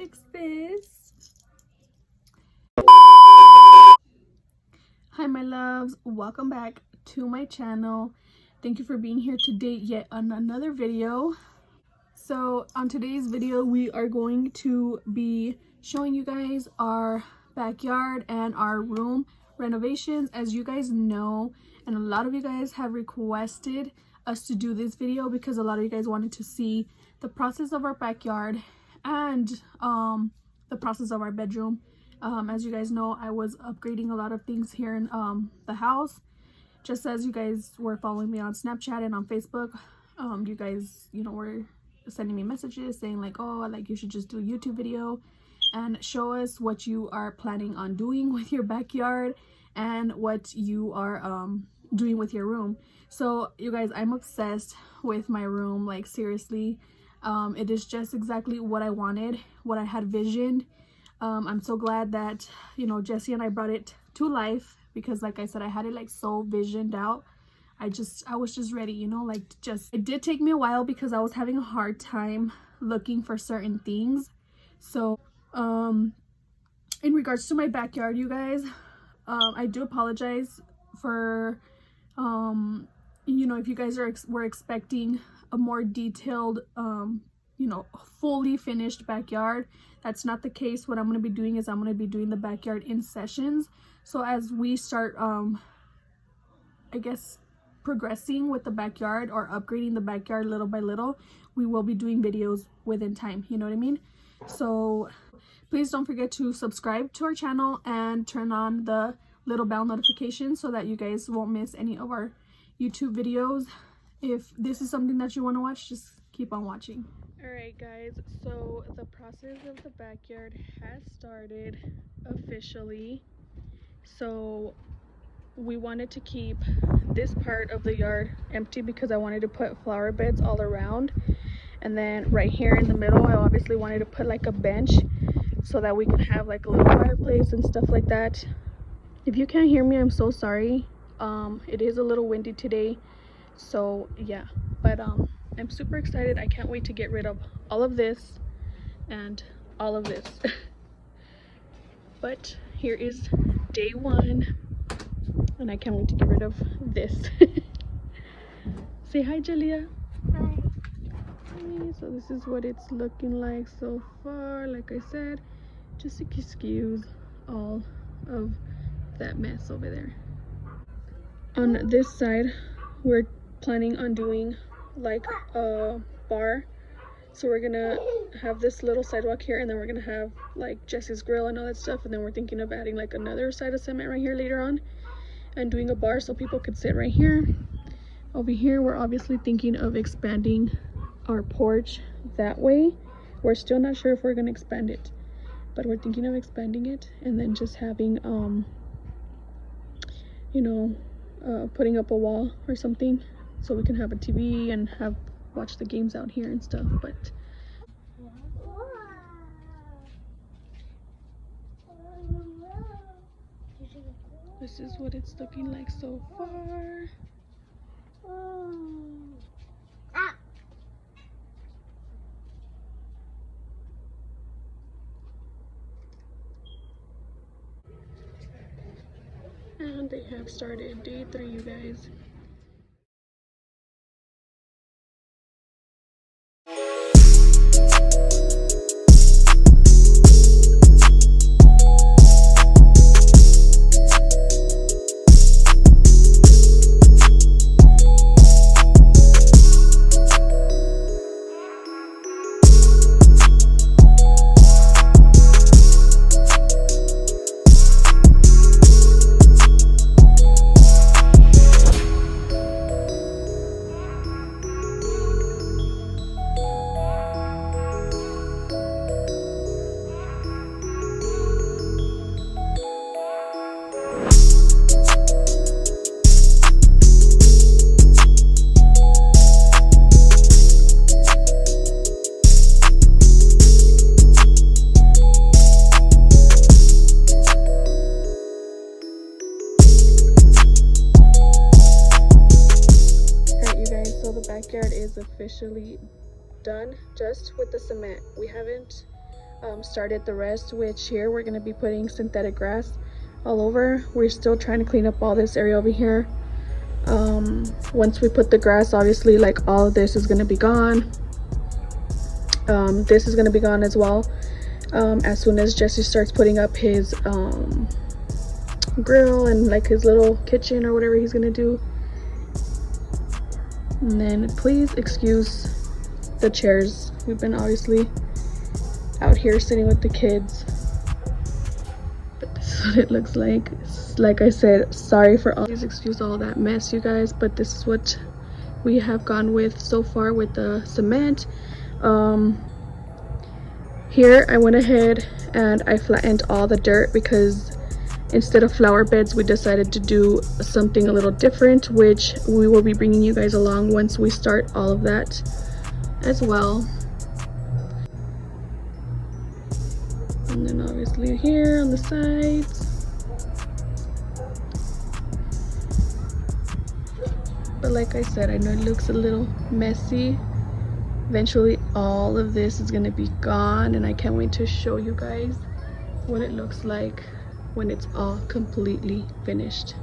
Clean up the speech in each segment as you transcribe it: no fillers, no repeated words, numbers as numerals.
breakfast. Hi my loves, welcome back to my channel. Thank you for being here today yet on another video. So on today's video we are going to be showing you guys our backyard and our room renovations. As you guys know, and a lot of you guys have requested us to do this video because a lot of you guys wanted to see the process of our backyard and the process of our bedroom. As you guys know, I was upgrading a lot of things here in the house. Just as you guys were following me on Snapchat and on Facebook, you guys, you know, were sending me messages saying like, oh, like you should just do a YouTube video and show us what you are planning on doing with your backyard and what you are doing with your room. So you guys, I'm obsessed with my room, like seriously. It is just exactly what I wanted, what I had visioned. I'm so glad that, you know, Jesse and I brought it to life because like I said, I had it like so visioned out. I was just ready, you know, like it did take me a while because I was having a hard time looking for certain things. So in regards to my backyard, you guys, I do apologize for you know, if you guys were expecting a more detailed you know, fully finished backyard. That's not the case. What I'm going to be doing is I'm going to be doing the backyard in sessions. So as we start I guess progressing with the backyard or upgrading the backyard little by little, we will be doing videos within time, you know what I mean? So please don't forget to subscribe to our channel and turn on the little bell notification so that you guys won't miss any of our YouTube videos. If this is something that you want to watch, just keep on watching. All right guys, so the process of the backyard has started officially. So we wanted to keep this part of the yard empty because I wanted to put flower beds all around, and then right here in the middle I obviously wanted to put like a bench so that we can have like a little fireplace and stuff like that. If you can't hear me, I'm so sorry. It is a little windy today, so yeah, but I'm super excited. I can't wait to get rid of all of this and all of this. But here is day one, and I can't wait to get rid of this. Say hi, Julia. Hi. Hi. So this is what it's looking like so far. Like I said, just excuse all of that mess over there. On this side, we're planning on doing like a bar. So we're gonna have this little sidewalk here, and then we're gonna have like Jesse's grill and all that stuff, and then we're thinking of adding like another side of cement right here later on and doing a bar so people could sit right here. Over here we're obviously thinking of expanding our porch that way. We're still not sure if we're gonna expand it, but we're thinking of expanding it and then just having you know, putting up a wall or something so we can have a TV and watch the games out here and stuff. But this is what it's looking like so far. And they have started day 3, you guys. Backyard is officially done just with the cement. We haven't started the rest, which here we're going to be putting synthetic grass all over. We're still trying to clean up all this area over here. Once we put the grass, obviously, like, all of this is going to be gone. This is going to be gone as well, as soon as Jesse starts putting up his grill and like his little kitchen or whatever he's gonna do. And then please excuse the chairs. We've been obviously out here sitting with the kids, but this is what it looks like. Like I said, sorry for all, please excuse all that mess, you guys, but this is what we have gone with so far with the cement. Here I went ahead and I flattened all the dirt because instead of flower beds we decided to do something a little different, which we will be bringing you guys along once we start all of that as well. And then obviously here on the sides. But like I said, I know it looks a little messy. Eventually all of this is going to be gone, and I can't wait to show you guys what it looks like when it's all completely finished.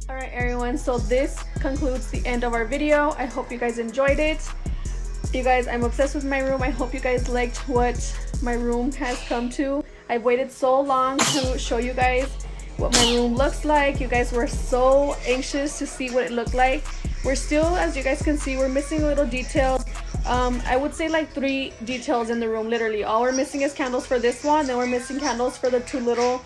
All right, everyone, so this concludes the end of our video. I hope you guys enjoyed it. You guys, I'm obsessed with my room. I hope you guys liked what my room has come to. I've waited so long to show you guys what my room looks like. You guys were so anxious to see what it looked like. We're still, as you guys can see, we're missing a little details. I would say like 3 details in the room, literally. All we're missing is candles for this one. Then we're missing candles for the 2 little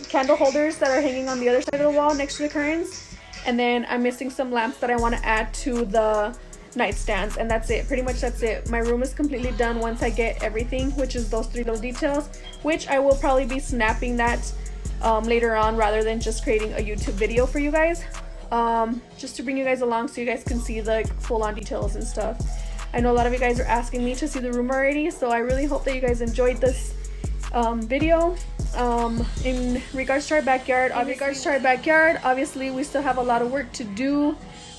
candle holders that are hanging on the other side of the wall next to the curtains. And then I'm missing some lamps that I want to add to the nightstands, and that's it. Pretty much that's it. My room is completely done once I get everything, which is those 3 little details, which I will probably be snapping that later on rather than just creating a YouTube video for you guys, just to bring you guys along so you guys can see the full-on details and stuff. I know a lot of you guys are asking me to see the room already, so I really hope that you guys enjoyed this video. In regards to our backyard, obviously we still have a lot of work to do,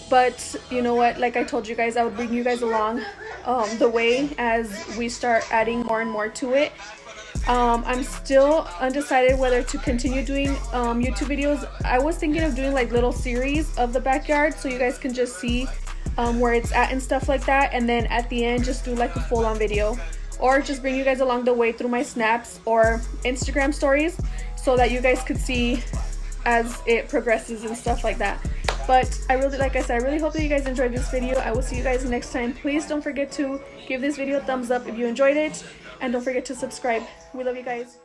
but you know what, like I told you guys, I would bring you guys along the way as we start adding more and more to it. I'm still undecided whether to continue doing YouTube videos. I was thinking of doing like little series of the backyard so you guys can just see where it's at and stuff like that, and then at the end just do like a full-on video, or just bring you guys along the way through my snaps or Instagram stories so that you guys could see as it progresses and stuff like that. But I really, like I said, I really hope that you guys enjoyed this video. I will see you guys next time. Please don't forget to give this video a thumbs up if you enjoyed it, and don't forget to subscribe. We love you guys.